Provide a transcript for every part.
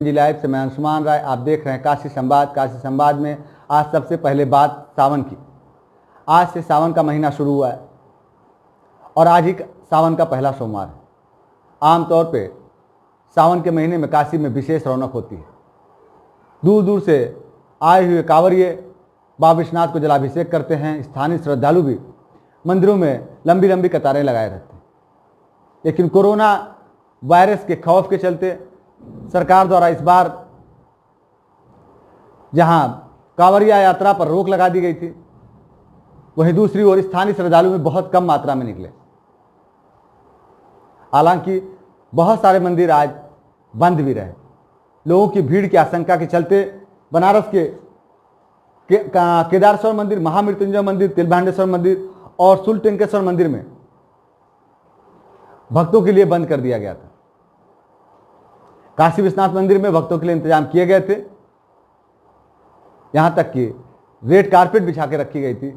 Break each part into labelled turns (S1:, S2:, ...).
S1: जी live से मैं अंशुमान राय, आप देख रहे हैं काशी संवाद। काशी संवाद में आज सबसे पहले बात सावन की। आज से सावन का महीना शुरू हुआ है और आज ही सावन का पहला सोमवार है। आमतौर पे सावन के महीने में काशी में विशेष रौनक होती है। दूर दूर से आए हुए कांवरिये बाबा विश्वनाथ को जलाभिषेक करते हैं। स्थानीय श्रद्धालु भी मंदिरों में लंबी लंबी कतारें लगाए रहते हैं। लेकिन कोरोना वायरस के खौफ के चलते सरकार द्वारा इस बार जहां कांवरिया यात्रा पर रोक लगा दी गई थी, वहीं दूसरी ओर स्थानीय श्रद्धालु में बहुत कम मात्रा में निकले। हालांकि बहुत सारे मंदिर आज बंद भी रहे। लोगों की भीड़ की आशंका के चलते बनारस के केदारेश्वर मंदिर, महामृत्युंजय मंदिर, तिलभांडेश्वर मंदिर और शुलटेंकेश्वर मंदिर में भक्तों के लिए बंद कर दिया गया था। काशी विश्वनाथ मंदिर में भक्तों के लिए इंतजाम किए गए थे। यहां तक कि रेड कारपेट बिछा के रखी गई थी,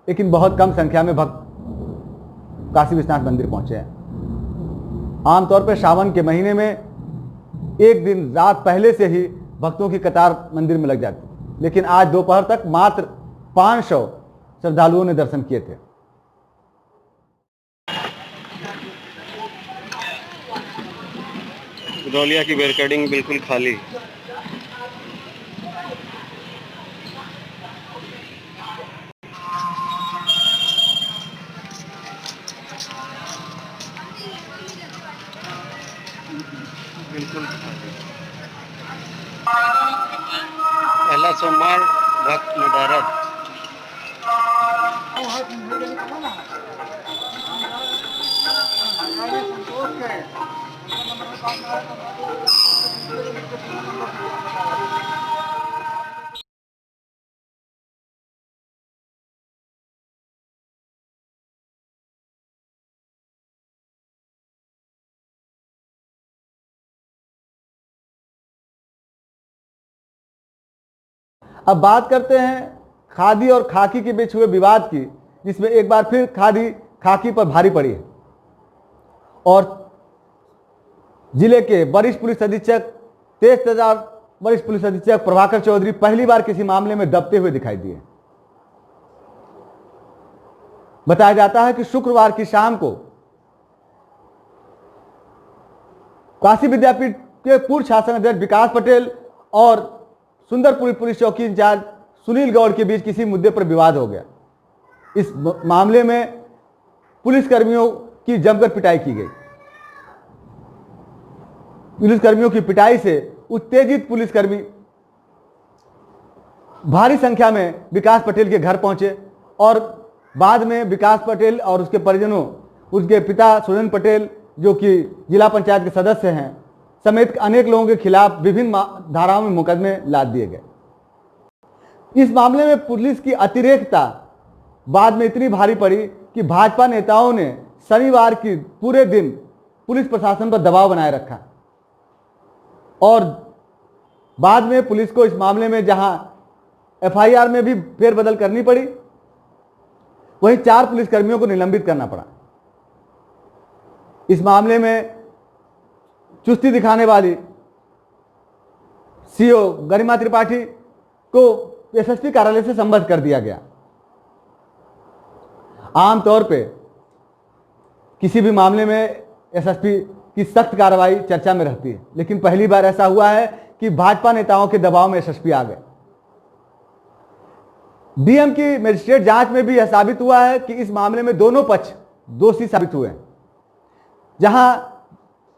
S1: लेकिन बहुत कम संख्या में भक्त काशी विश्वनाथ मंदिर पहुंचे हैं। आमतौर पर सावन के महीने में एक दिन रात पहले से ही भक्तों की कतार मंदिर में लग जाती, लेकिन आज दोपहर तक मात्र 500 श्रद्धालुओं ने दर्शन किए थे।
S2: दौलिया की बैरिकेडिंग बिल्कुल खाली। बिल्कुल खाली। पहला सोमवार, भक्त नदारद।
S1: अब बात करते हैं खादी और खाकी के बीच हुए विवाद की, जिसमें एक बार फिर खादी खाकी पर भारी पड़ी है और जिले के वरिष्ठ पुलिस अधीक्षक वरिष्ठ पुलिस अधीक्षक प्रभाकर चौधरी पहली बार किसी मामले में दबते हुए दिखाई दिए। बताया जाता है कि शुक्रवार की शाम को काशी विद्यापीठ के पूर्व शासन अध्यक्ष विकास पटेल और सुंदरपुर पुलिस चौकी इंचार्ज सुनील गौड़ के बीच किसी मुद्दे पर विवाद हो गया। इस मामले में पुलिसकर्मियों की जमकर पिटाई की गई। पुलिसकर्मियों की पिटाई से उत्तेजित पुलिसकर्मी भारी संख्या में विकास पटेल के घर पहुंचे और बाद में विकास पटेल और उसके परिजनों, उसके पिता सुरेंद्र पटेल जो कि जिला पंचायत के सदस्य हैं, समेत अनेक लोगों के खिलाफ विभिन्न धाराओं में मुकदमे लाद दिए गए। इस मामले में पुलिस की अतिरेकता बाद में इतनी भारी पड़ी कि भाजपा नेताओं ने शनिवार की पूरे दिन पुलिस प्रशासन पर दबाव बनाए रखा और बाद में पुलिस को इस मामले में जहां एफआईआर में भी फेरबदल करनी पड़ी, वहीं 4 पुलिसकर्मियों को निलंबित करना पड़ा। इस मामले में चुस्ती दिखाने वाली सीओ गरिमा त्रिपाठी को एसएसपी कार्यालय से संबद्ध कर दिया गया। आमतौर पे किसी भी मामले में एसएसपी की सख्त कार्रवाई चर्चा में रहती है, लेकिन पहली बार ऐसा हुआ है कि भाजपा नेताओं के दबाव में एसएसपी आ गए। डीएम की मजिस्ट्रेट जांच में भी यह साबित हुआ है कि इस मामले में दोनों पक्ष दोषी साबित हुए हैं। जहां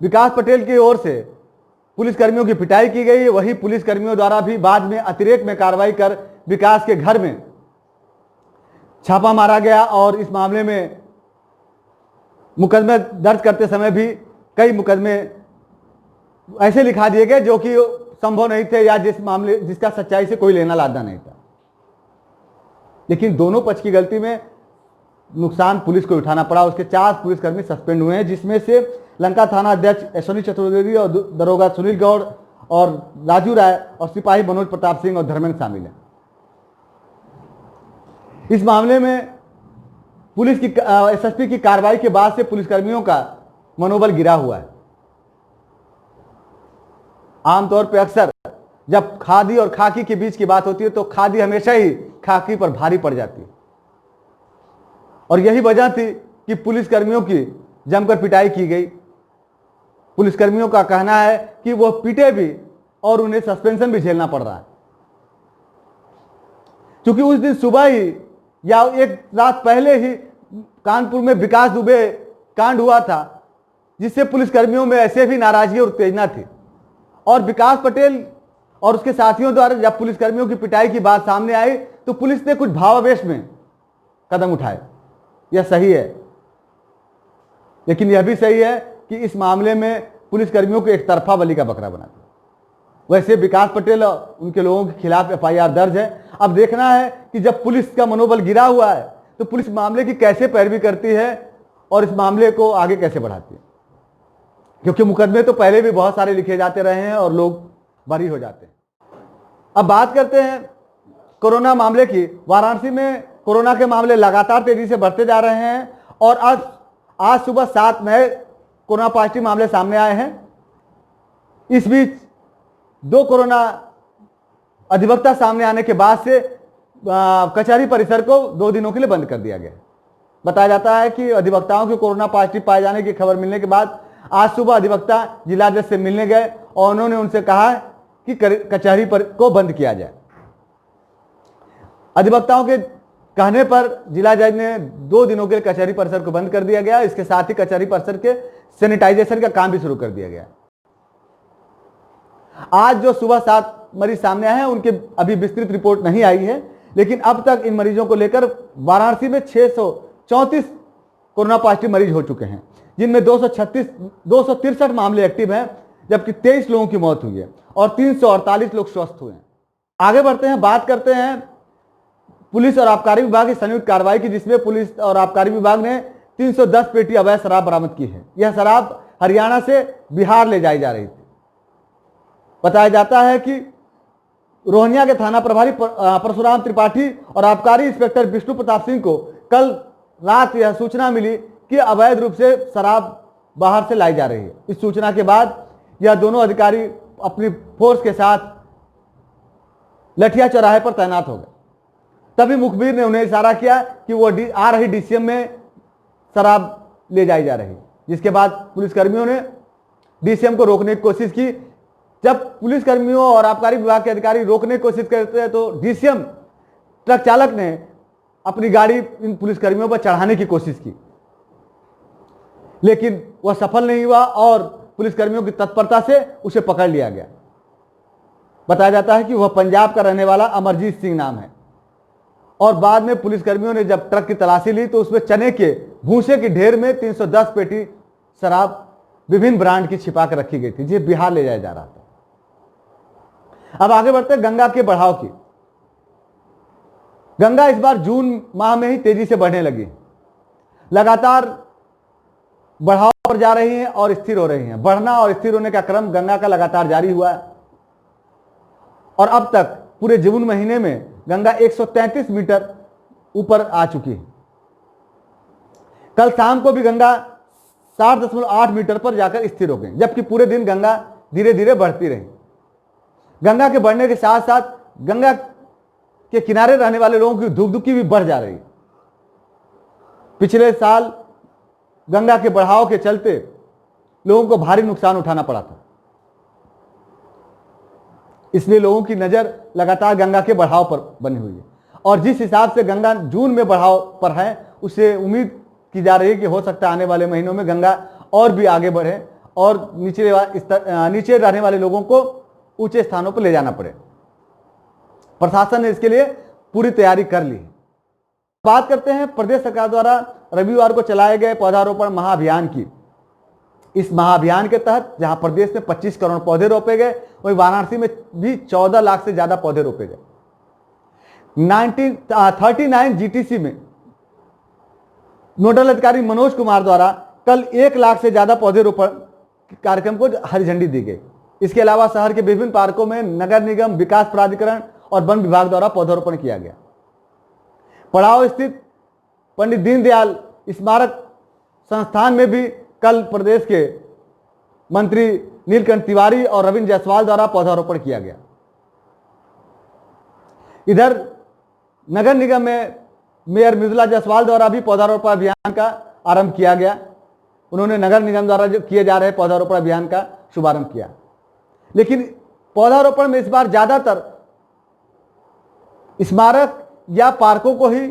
S1: विकास पटेल की ओर से पुलिसकर्मियों की पिटाई की गई, वही पुलिसकर्मियों द्वारा भी बाद में अतिरेक में कार्रवाई कर विकास के घर में छापा मारा गया और इस मामले में मुकदमे दर्ज करते समय भी कई मुकदमे ऐसे लिखा दिए गए जो कि संभव नहीं थे या जिसका सच्चाई से कोई लेना लाना नहीं था। लेकिन दोनों पक्ष की गलती में नुकसान पुलिस को उठाना पड़ा। उसके 4 पुलिसकर्मी सस्पेंड हुए हैं, जिसमें से लंका थाना अध्यक्ष अश्विनी चतुर्वेदी और दरोगा सुनील गौड़ और राजू राय और सिपाही मनोज प्रताप सिंह और धर्मेंद्र शामिल हैं। इस मामले में पुलिस की एसएसपी की कार्रवाई के बाद से पुलिसकर्मियों का मनोबल गिरा हुआ है। आमतौर पे अक्सर जब खादी और खाकी के बीच की बात होती है तो खादी हमेशा ही खाकी पर भारी पड़ जाती है, और यही वजह थी कि पुलिसकर्मियों की जमकर पिटाई की गई। पुलिसकर्मियों का कहना है कि वो पीटे भी और उन्हें सस्पेंशन भी झेलना पड़ रहा है, क्योंकि उस दिन सुबह ही या एक रात पहले ही कानपुर में विकास दुबे कांड हुआ था, जिससे पुलिसकर्मियों में ऐसे भी नाराजगी और उत्तेजना थी। और विकास पटेल और उसके साथियों द्वारा जब पुलिसकर्मियों की पिटाई की बात सामने आई तो पुलिस ने कुछ भावावेश में कदम उठाए। यह सही है, लेकिन यह भी सही है कि इस मामले में पुलिसकर्मियों को एक तरफा बलि का बकरा बना दिया। वैसे विकास पटेल और उनके लोगों के खिलाफ एफआईआर दर्ज है। अब देखना है कि जब पुलिस का मनोबल गिरा हुआ है तो पुलिस मामले की कैसे पैरवी करती है और इस मामले को आगे कैसे बढ़ाती है, क्योंकि मुकदमे तो पहले भी बहुत सारे लिखे जाते रहे हैं और लोग बरी हो जाते हैं। अब बात करते हैं कोरोना मामले की। वाराणसी में कोरोना के मामले लगातार तेजी से बढ़ते जा रहे हैं और आज सुबह 7 नए कोरोना पॉजिटिव मामले सामने आए हैं। इस बीच 2 कोरोना अधिवक्ता सामने आने के बाद से कचहरी परिसर को 2 दिनों के लिए बंद कर दिया गया। बताया जाता है कि अधिवक्ताओं के कोरोना पॉजिटिव पाए जाने की खबर मिलने के बाद आज सुबह अधिवक्ता जिला जज से मिलने गए और उन्होंने उनसे कहा कि कचहरी पर को बंद किया जाए। अधिवक्ताओं के कहने पर जिला जज ने 2 दिनों के लिए कचहरी परिसर को बंद कर दिया गया। इसके साथ ही कचहरी परिसर के सैनिटाइजेशन का काम भी शुरू कर दिया गया। आज जो सुबह 7 मरीज सामने आए हैं उनके अभी विस्तृत रिपोर्ट नहीं आई है, लेकिन अब तक इन मरीजों को लेकर वाराणसी में 634 कोरोना पॉजिटिव मरीज हो चुके हैं, जिनमें 263 मामले एक्टिव हैं, जबकि 23 लोगों की मौत हुई है और 348 लोग स्वस्थ हुए हैं। आगे बढ़ते हैं, बात करते हैं पुलिस और आबकारी विभाग की संयुक्त कार्रवाई की, जिसमें पुलिस और आबकारी विभाग ने 310 पेटी अवैध शराब बरामद की है। यह शराब हरियाणा से बिहार ले जाई जा रही थी। बताया जाता है कि रोहनिया के थाना प्रभारी परशुराम त्रिपाठी और आबकारी इंस्पेक्टर विष्णु प्रताप सिंह को कल रात यह सूचना मिली कि अवैध रूप से शराब बाहर से लाई जा रही है। इस सूचना के बाद यह दोनों अधिकारी अपनी फोर्स के साथ लठिया चौराहे पर तैनात हो गए। तभी मुखबिर ने उन्हें इशारा किया कि वो आ रही डीसीएम में शराब ले जाई जा रही, जिसके बाद पुलिसकर्मियों ने डीसीएम को रोकने की कोशिश की। जब पुलिसकर्मियों और आबकारी विभाग के अधिकारी रोकने की कोशिश करते हैं तो डीसीएम ट्रक चालक ने अपनी गाड़ी इन पुलिसकर्मियों पर चढ़ाने की कोशिश की, लेकिन वह सफल नहीं हुआ और पुलिसकर्मियों की तत्परता से उसे पकड़ लिया गया। बताया जाता है कि वह पंजाब का रहने वाला अमरजीत सिंह नाम है। और बाद में पुलिसकर्मियों ने जब ट्रक की तलाशी ली तो उसमें चने के भूसे की ढेर में 310 पेटी शराब विभिन्न ब्रांड की छिपा कर रखी गई थी, जिसे बिहार ले जाया जा रहा था। अब आगे बढ़ते हैं गंगा के बढ़ाव की। गंगा इस बार जून माह में ही तेजी से बढ़ने लगी, लगातार बढ़ाव पर जा रही हैं और स्थिर हो रही हैं। बढ़ना और स्थिर होने का क्रम गंगा का लगातार जारी हुआ है और अब तक पूरे जून महीने में गंगा 133 मीटर ऊपर आ चुकी है। कल शाम को भी गंगा 7.8 मीटर पर जाकर स्थिर हो गई, जबकि पूरे दिन गंगा धीरे धीरे बढ़ती रही। गंगा के बढ़ने के साथ साथ गंगा के किनारे रहने वाले लोगों की धुकधुकी भी बढ़ जा रही है। पिछले साल गंगा के बढ़ाव के चलते लोगों को भारी नुकसान उठाना पड़ा था, इसलिए लोगों की नजर लगातार गंगा के बढ़ाव पर बनी हुई है। और जिस हिसाब से गंगा जून में बढ़ाव पर है, उससे उम्मीद की जा रही है कि हो सकता है आने वाले महीनों में गंगा और भी आगे बढ़े और नीचे रहने वाले लोगों को ऊंचे स्थानों पर ले जाना पड़े। प्रशासन ने इसके लिए पूरी तैयारी कर ली है। बात करते हैं प्रदेश सरकार द्वारा रविवार को चलाए गए पौधारोपण महाअभियान की। इस महाअभियान के तहत जहां प्रदेश में 25 करोड़ पौधे रोपे गए, वहीं वाराणसी में भी 14 लाख से ज्यादा पौधे रोपे गए। 39 जीटीसी में नोडल अधिकारी मनोज कुमार द्वारा कल 1 लाख से ज्यादा पौधेरोपण कार्यक्रम को हरी झंडी दी गई। इसके अलावा शहर के विभिन्न पार्कों में नगर निगम, विकास प्राधिकरण और वन विभाग द्वारा पौधारोपण किया गया। पड़ाव स्थित पंडित दीनदयाल स्मारक संस्थान में भी कल प्रदेश के मंत्री नीलकंठ तिवारी और रविंद्र जायसवाल द्वारा पौधारोपण किया गया। इधर नगर निगम में मेयर मृदुला जायसवाल द्वारा भी पौधारोपण अभियान का आरंभ किया गया। उन्होंने नगर निगम द्वारा जो किए जा रहे पौधारोपण अभियान का शुभारंभ किया। लेकिन पौधारोपण में इस बार ज्यादातर स्मारक या पार्कों को ही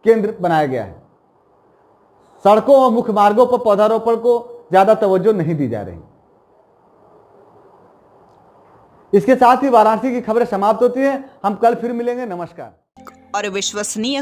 S1: केंद्र बनाया गया है। सड़कों और मुख्य मार्गों पर पौधारोपण को ज्यादा तवज्जो नहीं दी जा रही। इसके साथ ही वाराणसी की खबरें समाप्त होती हैं। हम कल फिर मिलेंगे। नमस्कार।
S3: और विश्वसनीय